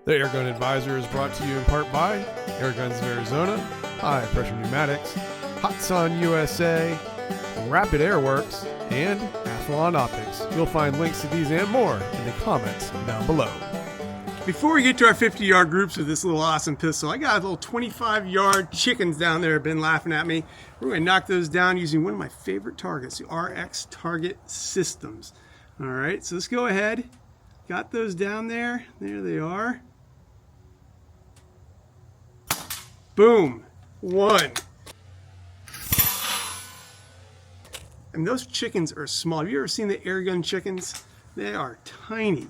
The Airgun Advisor is brought to you in part by Airguns of Arizona, High Pressure Pneumatics, Hot Sun USA, Rapid Airworks, and Athlon Optics. You'll find links to these and more in the comments down below. Before we get to our 50-yard groups with this little awesome pistol, I got a little 25-yard chickens down there have been laughing at me. We're going to knock those down using one of my favorite targets, the RX Target Systems. All right, so let's go ahead. Got those down there. There they are. Boom. One. And those chickens are small. Have you ever seen the Airgun chickens? They are tiny.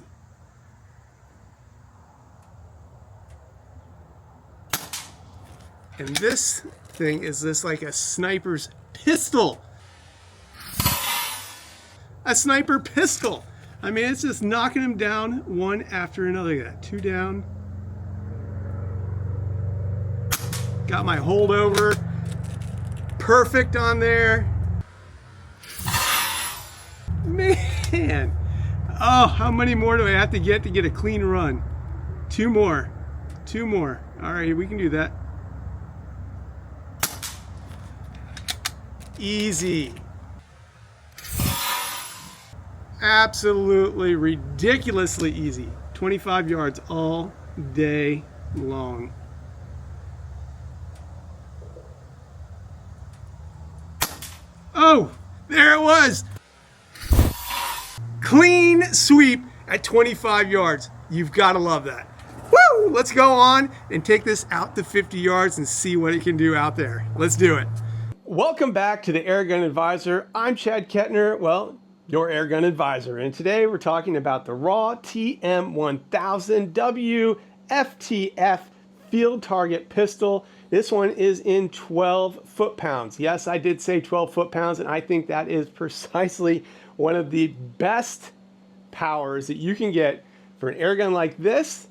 And this thing is this like a sniper's pistol. A sniper pistol. I mean, it's just knocking them down one after another. Look at that. Two down. Got my holdover. Perfect on there. Man. Oh, how many more do I have to get a clean run? Two more. Two more. All right, we can do that. Easy. Absolutely ridiculously easy. 25 yards all day long. Oh, there it was. Clean sweep at 25 yards. You've got to love that. Woo! Let's go on and take this out to 50 yards and see what it can do out there. Let's do it. Welcome back to the Airgun Advisor. I'm Chad Kettner, well, your Airgun Advisor. And today we're talking about the RAW TM1000 WFTF Field Target Pistol. This one is in 12 foot-pounds. Yes, I did say 12 foot-pounds, and I think that is precisely one of the best powers that you can get for an airgun like this,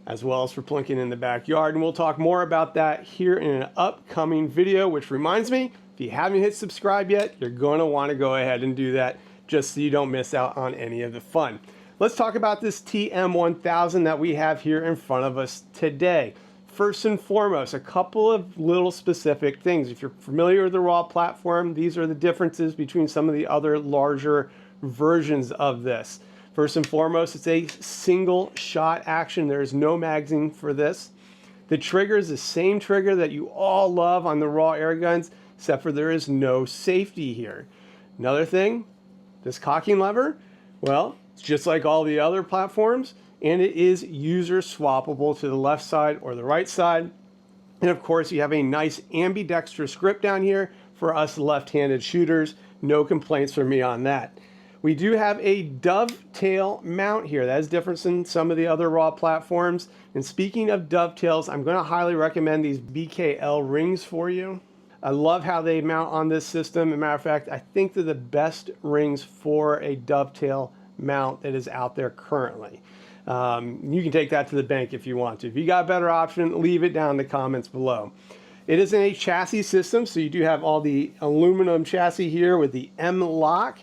as well as for plinking in the backyard. And we'll talk more about that here in an upcoming video, which reminds me, if you haven't hit subscribe yet, you're going to want to go ahead and do that just so you don't miss out on any of the fun. Let's talk about this TM1000 that we have here in front of us today. First and foremost, a couple of little specific things. If you're familiar with the RAW platform, these are the differences between some of the other larger versions of this. First and foremost, it's a single shot action. There's no magazine for this. The trigger is the same trigger that you all love on the RAW airguns, except for there is no safety here. Another thing, this cocking lever, well, it's just like all the other platforms, and it is user swappable to the left side or the right side. And of course, you have a nice ambidextrous grip down here for us left-handed shooters. No complaints from me on that. We do have a dovetail mount here. That is different than some of the other RAW platforms. And speaking of dovetails, I'm going to highly recommend these BKL rings for you. I love how they mount on this system. As a matter of fact, I think they're the best rings for a dovetail mount that is out there currently. You can take that to the bank if you want to. If you got a better option, leave it down in the comments below. It is in a chassis system, so you do have all the aluminum chassis here with the M-lock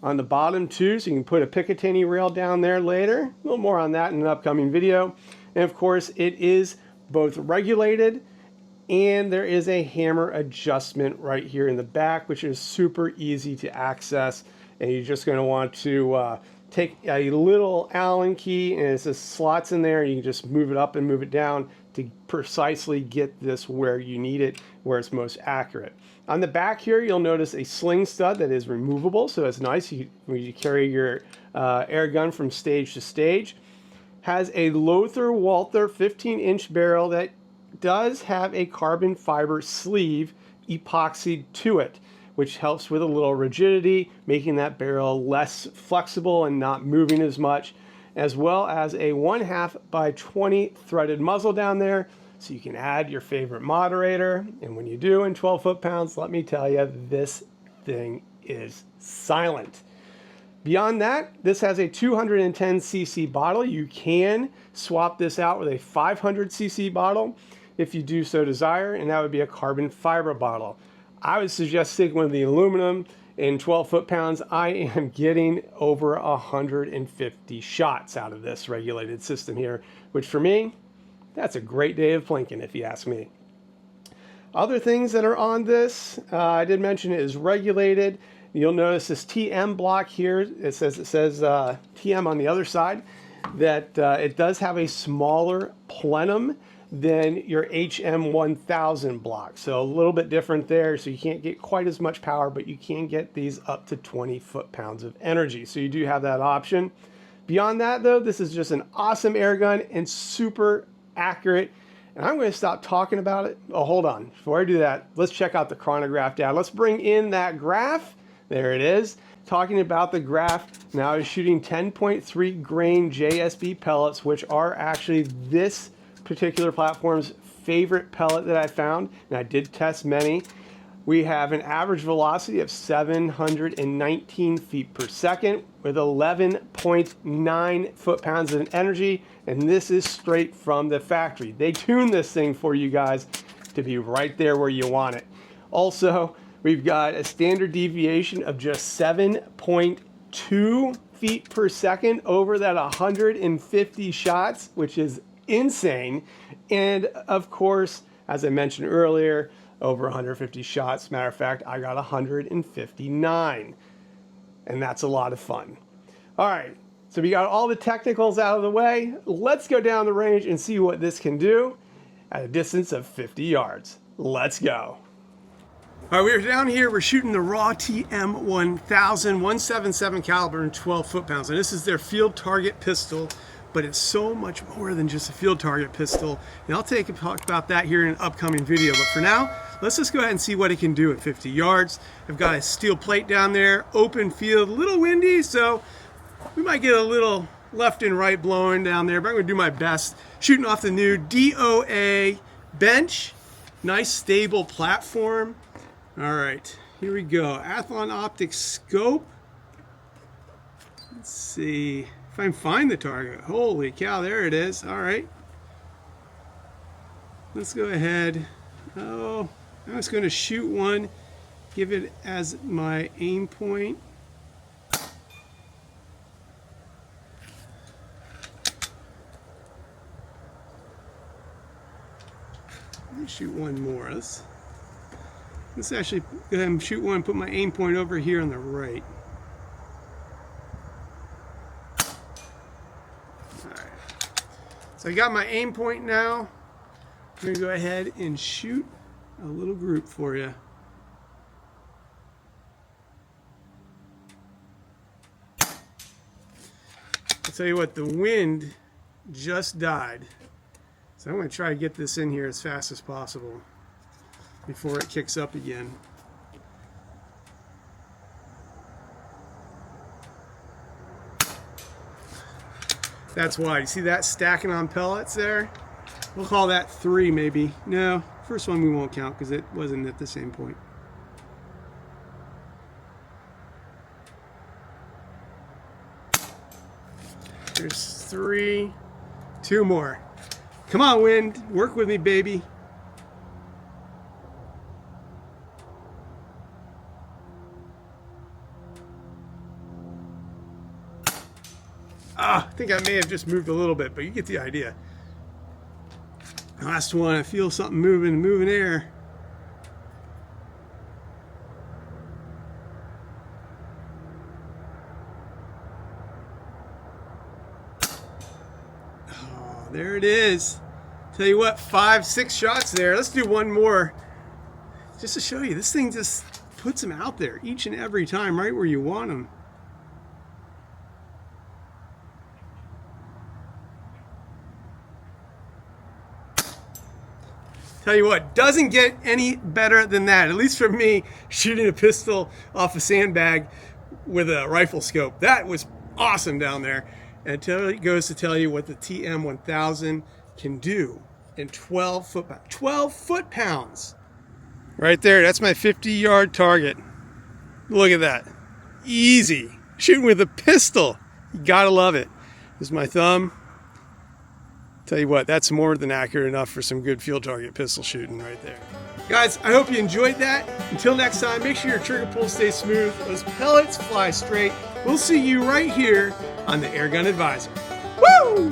on the bottom too, so you can put a Picatinny rail down there later. A little more on that in an upcoming video. And of course, it is both regulated and there is a hammer adjustment right here in the back, which is super easy to access. And you're just going to want to take a little Allen key, and it's just slots in there. You can just move it up and move it down to precisely get this where you need it, where it's most accurate. On the back here, you'll notice a sling stud that is removable, so it's nice when you carry your air gun from stage to stage. Has a Lothar Walther 15-inch barrel that does have a carbon fiber sleeve epoxied to it, which helps with a little rigidity, making that barrel less flexible and not moving as much, as well as a 1/2 by 20 threaded muzzle down there, so you can add your favorite moderator. And when you do in 12 foot-pounds, let me tell you, this thing is silent. Beyond that, this has a 210cc bottle. You can swap this out with a 500cc bottle if you do so desire, and that would be a carbon fiber bottle. I would suggest sticking with the aluminum in 12 foot-pounds, I am getting over 150 shots out of this regulated system here, which for me, that's a great day of plinking, if you ask me. Other things that are on this, I did mention it is regulated. You'll notice this TM block here. It says TM on the other side. That it does have a smaller plenum than your HM1000 block. So a little bit different there. So you can't get quite as much power, but you can get these up to 20 foot-pounds of energy. So you do have that option. Beyond that though, this is just an awesome air gun and super accurate. And I'm going to stop talking about it. Oh, hold on. Before I do that, let's check out the chronograph data. Let's bring in that graph. There it is. Talking about the graph, now I was shooting 10.3 grain JSB pellets, which are actually this particular platform's favorite pellet that I found, and I did test many. We have an average velocity of 719 feet per second with 11.9 foot-pounds of energy, and this is straight from the factory. They tuned this thing for you guys to be right there where you want it. Also, we've got a standard deviation of just 7.2 feet per second over that 150 shots, which is insane. And of course, as I mentioned earlier, over 150 shots. Matter of fact, I got 159. And that's a lot of fun. All right, so we got all the technicals out of the way. Let's go down the range and see what this can do at a distance of 50 yards. Let's go. All right, we're down here, we're shooting the RAW TM1000 177 caliber and 12 foot-pounds. And this is their field target pistol, but it's so much more than just a field target pistol. And I'll talk about that here in an upcoming video. But for now, let's just go ahead and see what it can do at 50 yards. I've got a steel plate down there, open field, a little windy, so we might get a little left and right blowing down there, but I'm gonna do my best. Shooting off the new DOA bench, nice stable platform. All right, here we go. Athlon Optics scope. Let's see if I can find the target. Holy cow, there it is. All right. Let's go ahead. Oh, I'm just going to shoot one, give it as my aim point. Let me shoot one more. Let's actually go ahead and shoot one, put my aim point over here on the right. Alright. So I got my aim point now. I'm going to go ahead and shoot a little group for you. I'll tell you what, the wind just died. So I'm going to try to get this in here as fast as possible before it kicks up again. That's why. You see that stacking on pellets there? We'll call that 3 maybe. No, first one we won't count because it wasn't at the same point. There's 3. 2 more. Come on, wind. Work with me, baby. I think I may have just moved a little bit, but you get the idea. Last one, I feel something moving air. Oh, there it is. Tell you what, 5, 6 shots there. Let's do one more. Just to show you, this thing just puts them out there each and every time, right where you want them. Tell you what, doesn't get any better than that. At least for me, shooting a pistol off a sandbag with a rifle scope. That was awesome down there. And it goes to tell you what the TM1000 can do in 12 foot-pounds. 12 foot-pounds! Right there, that's my 50-yard target. Look at that. Easy. Shooting with a pistol. You gotta love it. This is my thumb. Tell you what, that's more than accurate enough for some good field target pistol shooting right there. Guys, I hope you enjoyed that. Until next time, make sure your trigger pull stays smooth, those pellets fly straight. We'll see you right here on the Airgun Advisor. Woo!